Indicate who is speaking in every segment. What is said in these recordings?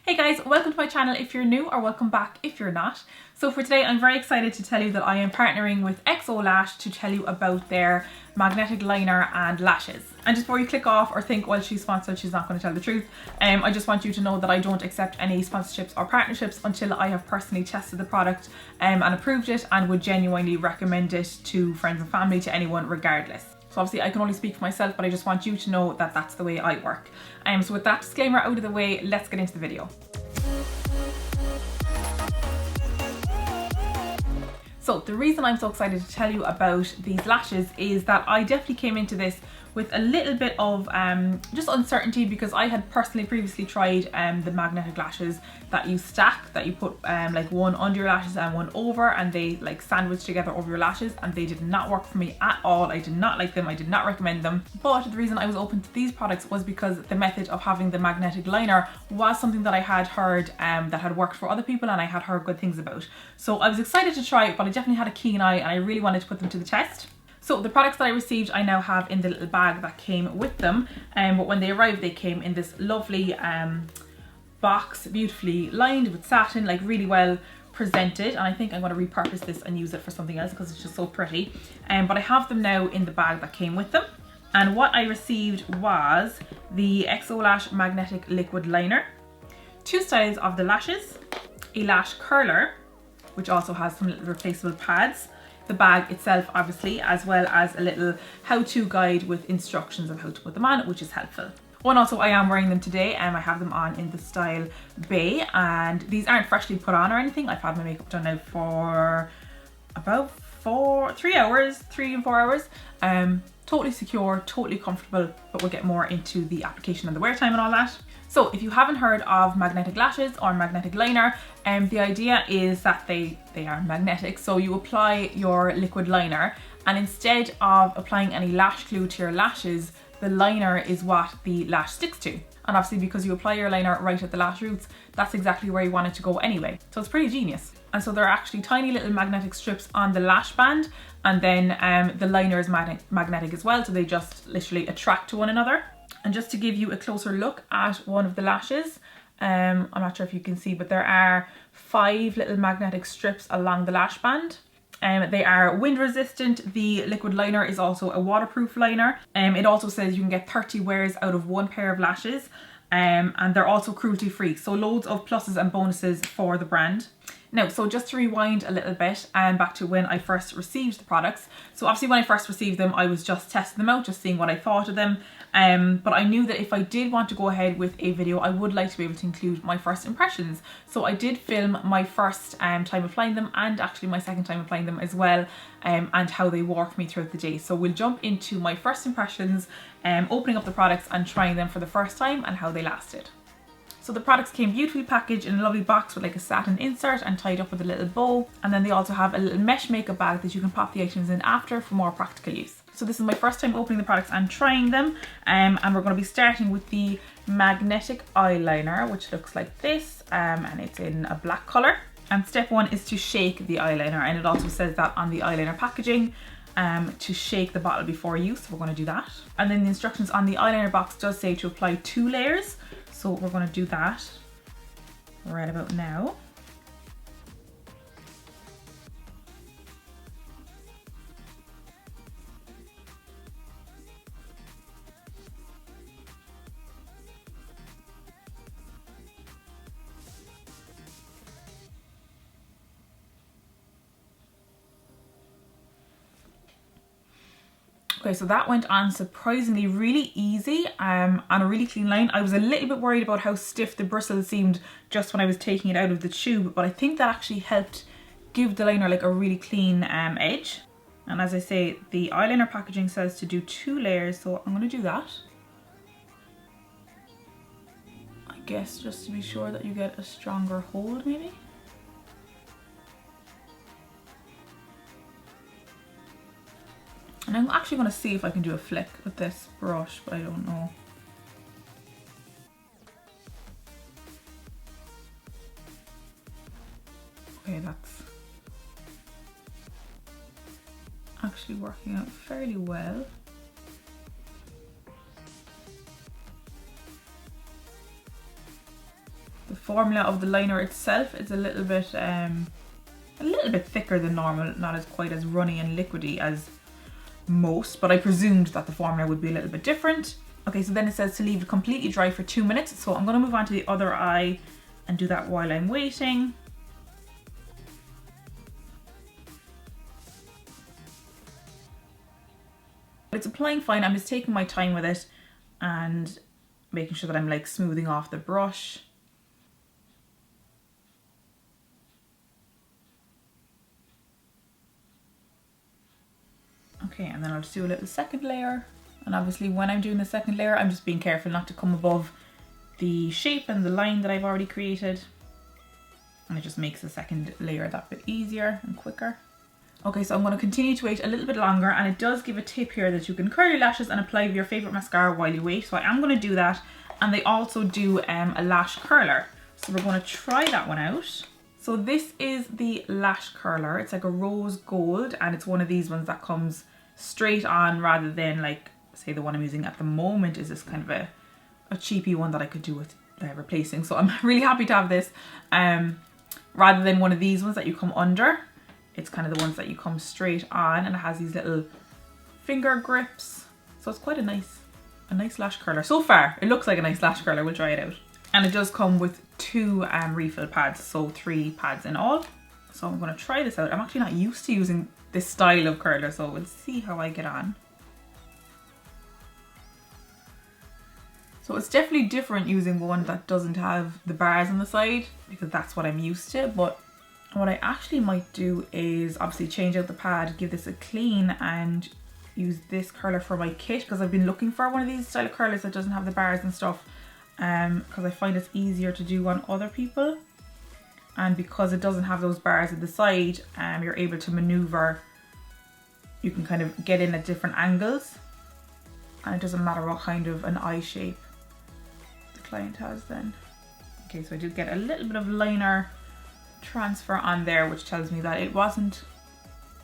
Speaker 1: Hey guys, welcome to my channel if you're new, or welcome back if you're not. So for today I'm very excited to tell you that I am partnering with XO Lash to tell you about their magnetic liner and lashes. And just before you click off or think, well, she's sponsored, she's not going to tell the truth, I just want you to know that I don't accept any sponsorships or partnerships until I have personally tested the product and approved it and would genuinely recommend it to friends and family, to anyone regardless. So obviously I can only speak for myself, but I just want you to know that that's the way I work. So with that disclaimer out of the way, let's get into the video. So the reason I'm so excited to tell you about these lashes is that I definitely came into this with a little bit of just uncertainty, because I had personally previously tried the magnetic lashes that you stack, that you put like one under your lashes and one over, and they like sandwich together over your lashes, and they did not work for me at all. I did not like them, I did not recommend them. But the reason I was open to these products was because the method of having the magnetic liner was something that I had heard that had worked for other people, and I had heard good things about. So I was excited to try it, but I definitely had a keen eye and I really wanted to put them to the test. So the products that I received I now have in the little bag that came with them, but when they arrived they came in this lovely box, beautifully lined with satin, like really well presented, and I think I'm going to repurpose this and use it for something else because it's just so pretty. But I have them now in the bag that came with them, and what I received was the XO Lash Magnetic Liquid Liner, 2 styles of the lashes, a lash curler which also has some little replaceable pads, the bag itself obviously, as well as a little how-to guide with instructions of how to put them on, which is helpful. Oh, and also I am wearing them today, and I have them on in the style Bay, and these aren't freshly put on or anything. I've had my makeup done now for about 3 and 4 hours. Totally secure, totally comfortable, but we'll get more into the application and the wear time and all that. So if you haven't heard of magnetic lashes or magnetic liner, the idea is that they are magnetic. So you apply your liquid liner, and instead of applying any lash glue to your lashes, the liner is what the lash sticks to. And obviously because you apply your liner right at the lash roots, that's exactly where you want it to go anyway. So it's pretty genius. And so there are actually tiny little magnetic strips on the lash band, and then the liner is magnetic as well, so they just literally attract to one another. And just to give you a closer look at one of the lashes, I'm not sure if you can see, but there are 5 little magnetic strips along the lash band. They are wind resistant. The liquid liner is also a waterproof liner. It also says you can get 30 wears out of 1 pair of lashes, and they're also cruelty free. So loads of pluses and bonuses for the brand. Now, so just to rewind a little bit and back to when I first received the products. So obviously when I first received them, I was just testing them out, just seeing what I thought of them. But I knew that if I did want to go ahead with a video, I would like to be able to include my first impressions. So I did film my first time applying them, and actually my second time applying them as well, and how they wore for me throughout the day. So we'll jump into my first impressions, opening up the products and trying them for the first time, and how they lasted. So the products came beautifully packaged in a lovely box with like a satin insert and tied up with a little bow. And then they also have a little mesh makeup bag that you can pop the items in after for more practical use. So this is my first time opening the products and trying them. And we're going to be starting with the magnetic eyeliner, which looks like this, and it's in a black colour. And step 1 is to shake the eyeliner, and it also says that on the eyeliner packaging, to shake the bottle before use. So we're going to do that. And then the instructions on the eyeliner box does say to apply 2 layers. So we're going to do that right about now. Okay, so that went on surprisingly really easy, on a really clean line. I was a little bit worried about how stiff the bristles seemed just when I was taking it out of the tube, but I think that actually helped give the liner like a really clean edge. And as I say, the eyeliner packaging says to do 2 layers, so I'm going to do that. I guess just to be sure that you get a stronger hold maybe. And I'm actually going to see if I can do a flick with this brush, but I don't know. Okay, that's actually working out fairly well. formula of the liner itself is a little bit thicker than normal, not as quite as runny and liquidy as most, but I presumed that the formula would be a little bit different. Okay, so then it says to leave it completely dry for 2 minutes. So I'm going to move on to the other eye and do that while I'm waiting. It's applying fine. I'm just taking my time with it and making sure that I'm like smoothing off the brush. Okay, and then I'll just do a little second layer. And obviously when I'm doing the second layer, I'm just being careful not to come above the shape and the line that I've already created. And it just makes the second layer that bit easier and quicker. Okay, so I'm going to continue to wait a little bit longer, and it does give a tip here that you can curl your lashes and apply your favourite mascara while you wait. So I am going to do that. And they also do a lash curler. So we're going to try that one out. So this is the lash curler. It's like a rose gold, and it's one of these ones that comes straight on rather than like, say the one I'm using at the moment is this kind of a cheapy one that I could do with replacing. So I'm really happy to have this rather than one of these ones that you come under. It's kind of the ones that you come straight on, and it has these little finger grips. So it's quite a nice lash curler. So far, it looks like a nice lash curler. We'll try it out. And it does come with 2 refill pads, so 3 pads in all. So I'm going to try this out. I'm actually not used to using this style of curler, so we'll see how I get on. So it's definitely different using one that doesn't have the bars on the side, because that's what I'm used to. But what I actually might do is obviously change out the pad, give this a clean, and use this curler for my kit, because I've been looking for one of these style of curlers that doesn't have the bars and stuff, because I find it's easier to do on other people. And because it doesn't have those bars at the side, you're able to maneuver. You can kind of get in at different angles, and it doesn't matter what kind of an eye shape the client has then. Okay, so I did get a little bit of liner transfer on there, which tells me that it wasn't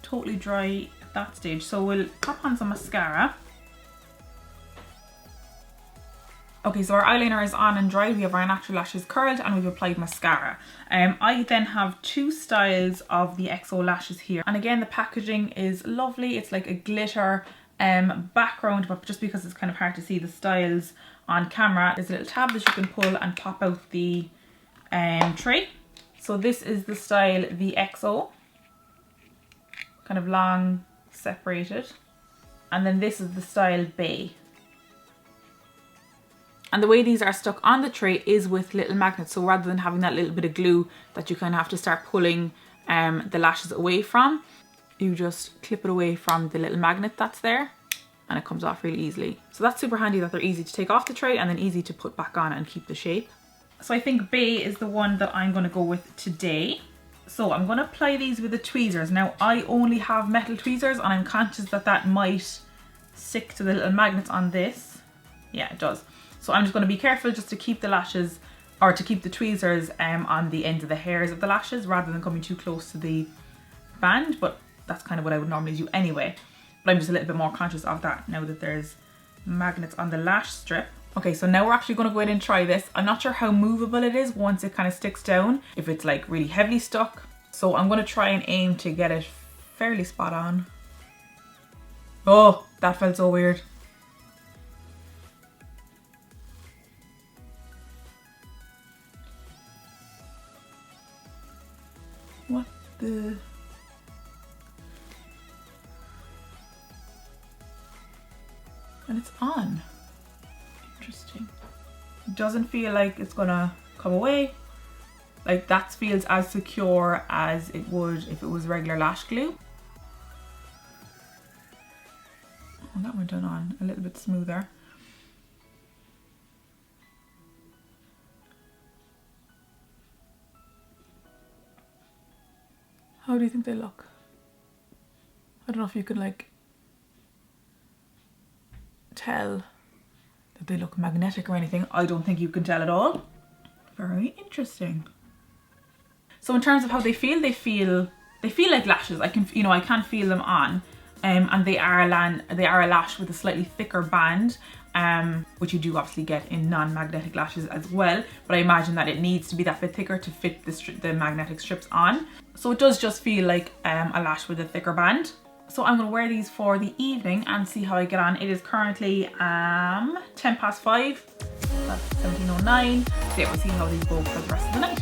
Speaker 1: totally dry at that stage. So we'll pop on some mascara. Okay, so our eyeliner is on and dry. We have our natural lashes curled, and we've applied mascara. I then have 2 styles of the XO lashes here. And again, the packaging is lovely. It's like a glitter background, but just because it's kind of hard to see the styles on camera, there's a little tab that you can pull and pop out the tray. So this is the style, the XO, kind of long, separated. And then this is the style Bay. And the way these are stuck on the tray is with little magnets. So rather than having that little bit of glue that you kind of have to start pulling the lashes away from, you just clip it away from the little magnet that's there, and it comes off really easily. So that's super handy that they're easy to take off the tray and then easy to put back on and keep the shape. So I think Bay is the one that I'm going to go with today. So I'm going to apply these with the tweezers. Now I only have metal tweezers, and I'm conscious that that might stick to the little magnets on this. Yeah, it does. So I'm just going to be careful just to keep the lashes, or to keep the tweezers on the ends of the hairs of the lashes rather than coming too close to the band. But that's kind of what I would normally do anyway. But I'm just a little bit more conscious of that now that there's magnets on the lash strip. Okay, so now we're actually going to go ahead and try this. I'm not sure how movable it is once it kind of sticks down, if it's like really heavily stuck. So I'm going to try and aim to get it fairly spot on. Oh, that felt so weird. What the... And it's on. Interesting. It doesn't feel like it's gonna come away. Like that feels as secure as it would if it was regular lash glue. Oh, that went on a little bit smoother. How do you think they look? I don't know if you could like tell that they look magnetic or anything. I don't think you can tell at all. Very interesting. So in terms of how they feel like lashes. I can, I can feel them on, and they are a lash with a slightly thicker band. which you do obviously get in non-magnetic lashes as well, but I imagine that it needs to be that bit thicker to fit the magnetic strips on. So it does just feel like a lash with a thicker band. So I'm going to wear these for the evening and see how I get on. It is currently 5:10, that's 17:09. So yeah, we'll see how these go for the rest of the night.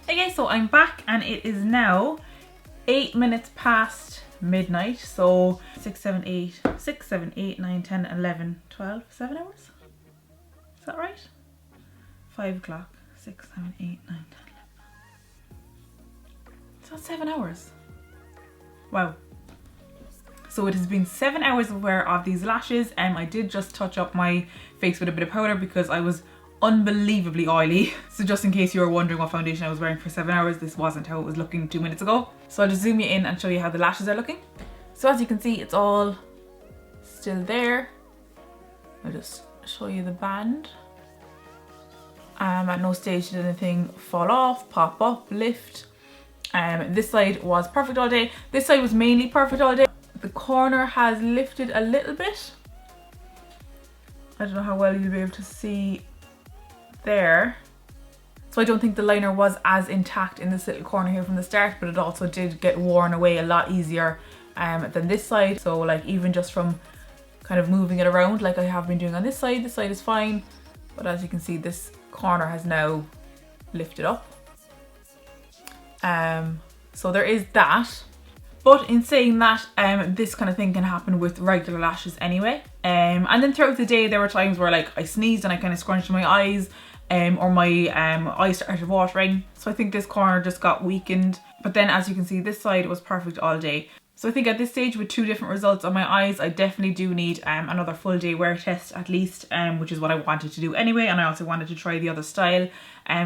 Speaker 1: Okay, so I'm back and it is now 8 minutes past midnight. So 6, 7, 8, 9, 10, 11, 12, 7 hours? Is that right? 5 o'clock, 6, 7, 8, 9, 10, 11. Is that 7 hours? Wow. So it has been 7 hours of wear of these lashes. I did just touch up my face with a bit of powder because I was unbelievably oily. So just in case you were wondering what foundation I was wearing for 7 hours, this wasn't how it was looking 2 minutes ago. So I'll just zoom you in and show you how the lashes are looking. So as you can see, it's all still there. I'll just show you the band. At no stage did anything fall off, pop up, lift. This side was perfect all day. This side was mainly perfect all day. The corner has lifted a little bit. I don't know how well you'll be able to see there. So I don't think the liner was as intact in this little corner here from the start, but it also did get worn away a lot easier than this side. So like even just from kind of moving it around like I have been doing on this side is fine. But as you can see, this corner has now lifted up. So there is that. But in saying that, this kind of thing can happen with regular lashes anyway. And then throughout the day, there were times where like I sneezed and I kind of scrunched my eyes, or my eyes started watering. So I think this corner just got weakened. But then as you can see, this side was perfect all day. So I think at this stage with 2 different results on my eyes, I definitely do need another full day wear test at least, which is what I wanted to do anyway. And I also wanted to try the other style.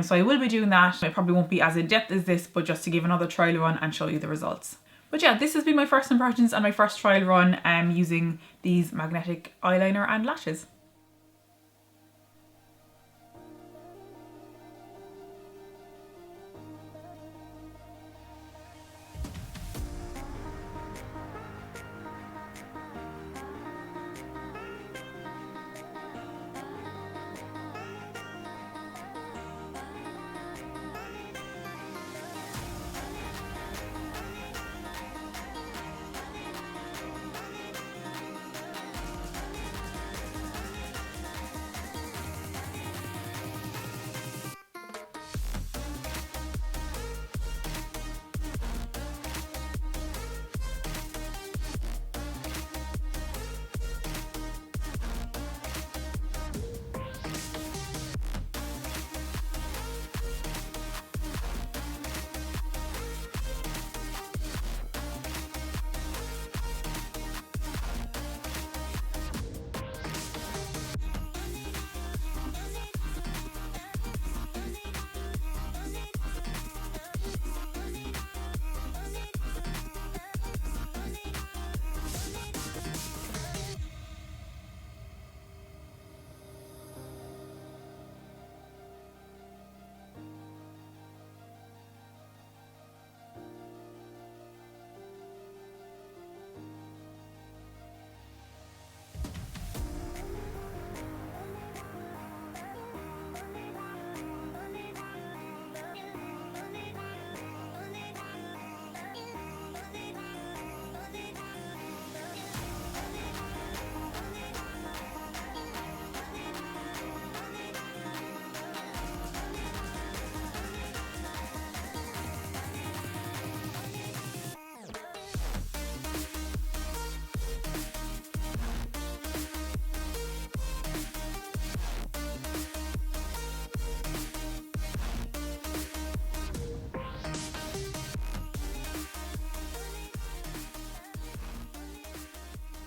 Speaker 1: So I will be doing that. It probably won't be as in depth as this, but just to give another trial run and show you the results. But yeah, this has been my first impressions and my first trial run using these magnetic eyeliner and lashes.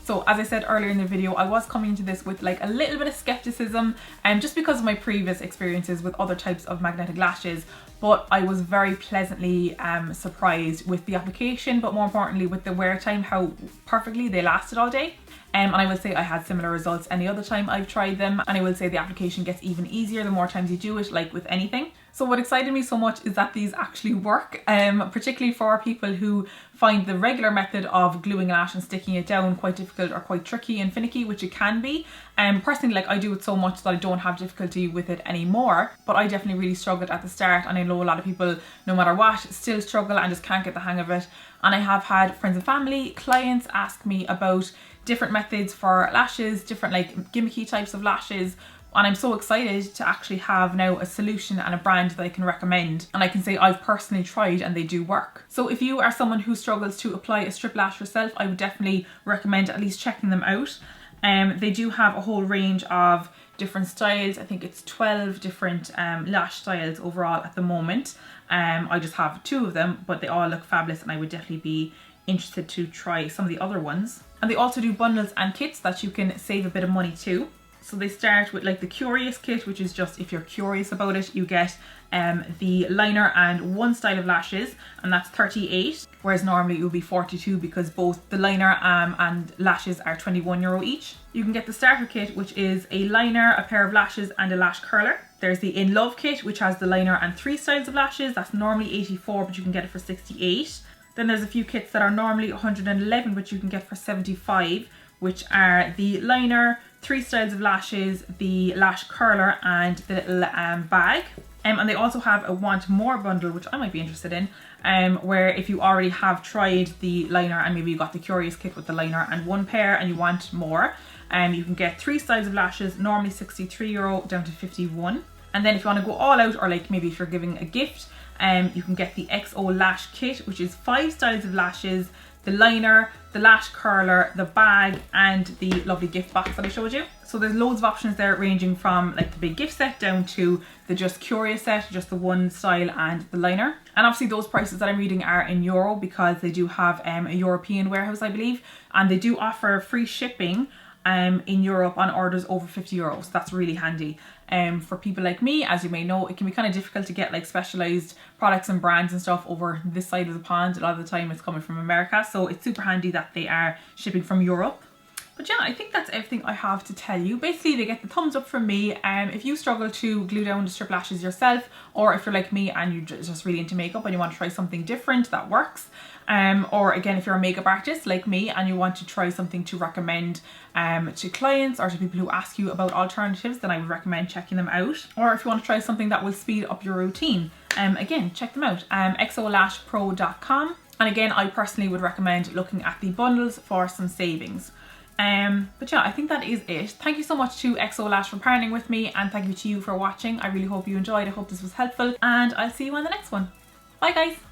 Speaker 1: So as I said earlier in the video, I was coming into this with like a little bit of skepticism, and just because of my previous experiences with other types of magnetic lashes, but I was very pleasantly surprised with the application, but more importantly with the wear time, how perfectly they lasted all day. And I would say I had similar results any other time I've tried them, and I would say the application gets even easier the more times you do it, like with anything. So what excited me so much is that these actually work, particularly for people who find the regular method of gluing a lash and sticking it down quite difficult or quite tricky and finicky, which it can be. Personally, like, I do it so much that I don't have difficulty with it anymore, but I definitely really struggled at the start, and I know a lot of people, no matter what, still struggle and just can't get the hang of it. And I have had friends and family, clients ask me about different methods for lashes, different like gimmicky types of lashes, and I'm so excited to actually have now a solution and a brand that I can recommend, and I can say I've personally tried and they do work. So if you are someone who struggles to apply a strip lash yourself, I would definitely recommend at least checking them out. They do have a whole range of different styles. I think it's 12 different lash styles overall at the moment. I just have 2 of them, but they all look fabulous, and I would definitely be interested to try some of the other ones. And they also do bundles and kits that you can save a bit of money too. So they start with like the Curious kit, which is just if you're curious about it, you get the liner and 1 style of lashes, and that's 38, whereas normally it would be 42 because both the liner and lashes are €21 each. You can get the starter kit, which is a liner, a pair of lashes and a lash curler. There's the In Love kit, which has the liner and 3 styles of lashes. That's normally 84, but you can get it for 68. Then there's a few kits that are normally 111, but you can get for 75, which are the liner, 3 styles of lashes, the lash curler, and the little bag. And they also have a Want More bundle, which I might be interested in, where if you already have tried the liner and maybe you got the Curious kit with the liner and 1 pair and you want more, you can get 3 styles of lashes, normally €63 down to 51. And then if you want to go all out, or like maybe if you're giving a gift, you can get the XO Lash kit, which is 5 styles of lashes, the liner, the lash curler, the bag, and the lovely gift box that I showed you. So there's loads of options there, ranging from like the big gift set down to the just Curious set, just the 1 style and the liner. And obviously those prices that I'm reading are in euro because they do have a European warehouse, I believe, and they do offer free shipping in Europe on orders over €50. So that's really handy. For people like me, as you may know, it can be kind of difficult to get like specialized products and brands and stuff over this side of the pond. A lot of the time it's coming from America, so it's super handy that they are shipping from Europe. But yeah, I think that's everything I have to tell you. Basically, they get the thumbs up from me. If you struggle to glue down the strip lashes yourself, or if you're like me and you're just really into makeup and you want to try something different that works, or again, if you're a makeup artist like me and you want to try something to recommend to clients or to people who ask you about alternatives, then I would recommend checking them out. Or if you want to try something that will speed up your routine, again, check them out. XOLashPro.com. And again, I personally would recommend looking at the bundles for some savings. But yeah, I think that is it. Thank you so much to XO Lash for partnering with me, and thank you to you for watching. I really hope you enjoyed. I hope this was helpful, and I'll see you on the next one. Bye guys.